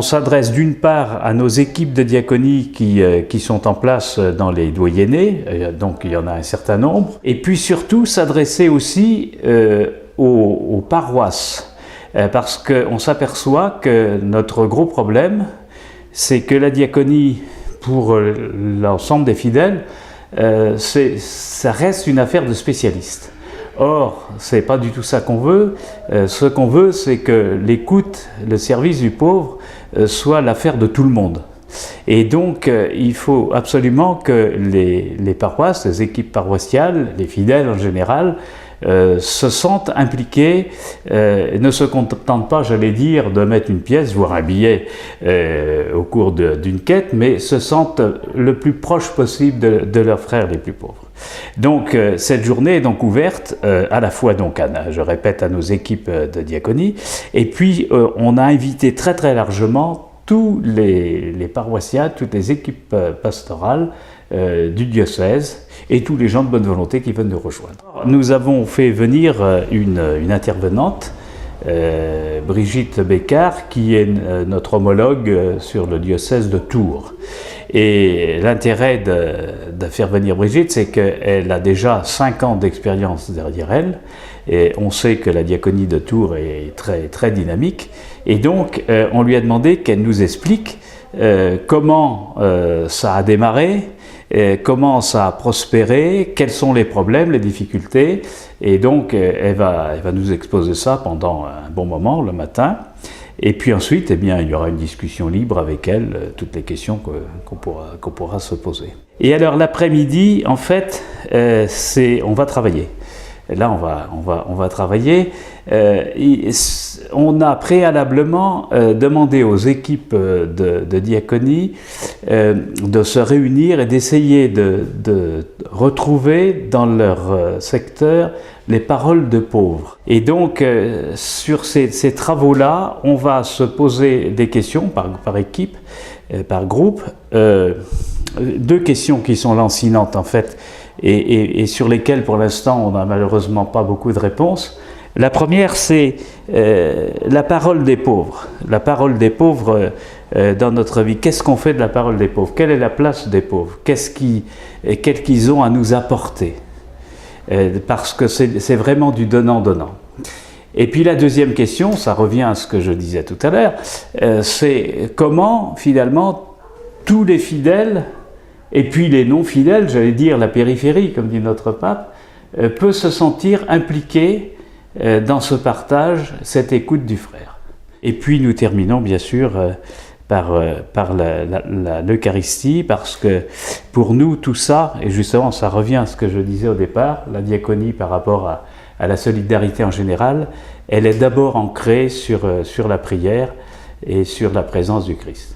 s'adresse d'une part à nos équipes de diaconie qui sont en place dans les doyennés, donc il y en a un certain nombre, et puis surtout s'adresser aussi aux paroisses, parce qu'on s'aperçoit que notre gros problème, c'est que la diaconie, pour l'ensemble des fidèles, ça reste une affaire de spécialistes. Or, ce n'est pas du tout ça qu'on veut. Ce qu'on veut, c'est que l'écoute, le service du pauvre, soit l'affaire de tout le monde. Et donc, il faut absolument que les paroisses, les équipes paroissiales, les fidèles en général, se sentent impliqués, ne se contentent pas, j'allais dire, de mettre une pièce, voire un billet au cours d'une quête, mais se sentent le plus proche possible de leurs frères les plus pauvres. Donc cette journée est donc ouverte à la fois, donc, je répète, à nos équipes de diaconie, et puis on a invité très très largement tous les paroissiens, toutes les équipes pastorales du diocèse et tous les gens de bonne volonté qui veulent nous rejoindre. Nous avons fait venir une intervenante, Brigitte Bécard, qui est notre homologue sur le diocèse de Tours. Et l'intérêt de faire venir Brigitte, c'est qu'elle a déjà 5 ans d'expérience derrière elle, et on sait que la diaconie de Tours est très, très dynamique, et donc on lui a demandé qu'elle nous explique comment ça a démarré, comment ça a prospéré, quels sont les problèmes, les difficultés, et donc elle va nous exposer ça pendant un bon moment le matin. Et puis ensuite, eh bien, il y aura une discussion libre avec elle, toutes les questions qu'on pourra se poser. Et alors l'après-midi, en fait, on va travailler. Et là, on va travailler. On a préalablement demandé aux équipes de diaconie de se réunir et d'essayer de retrouver dans leur secteur les paroles de pauvres. Et donc, sur ces travaux-là, on va se poser des questions par équipe, par groupe. 2 questions qui sont lancinantes, en fait, et sur lesquelles, pour l'instant, on n'a malheureusement pas beaucoup de réponses. La première, c'est la parole des pauvres. La parole des pauvres dans notre vie. Qu'est-ce qu'on fait de la parole des pauvres? Quelle est la place des pauvres? Qu'est-ce qu'ils ont à nous apporter? Parce que c'est vraiment du donnant-donnant. Et puis la deuxième question, ça revient à ce que je disais tout à l'heure, c'est comment finalement tous les fidèles, et puis les non-fidèles, j'allais dire la périphérie, comme dit notre pape, peut se sentir impliqué dans ce partage, cette écoute du frère. Et puis nous terminons bien sûr par l'Eucharistie, parce que pour nous tout ça, et justement ça revient à ce que je disais au départ, la diaconie par rapport à la solidarité en général, elle est d'abord ancrée sur la prière et sur la présence du Christ.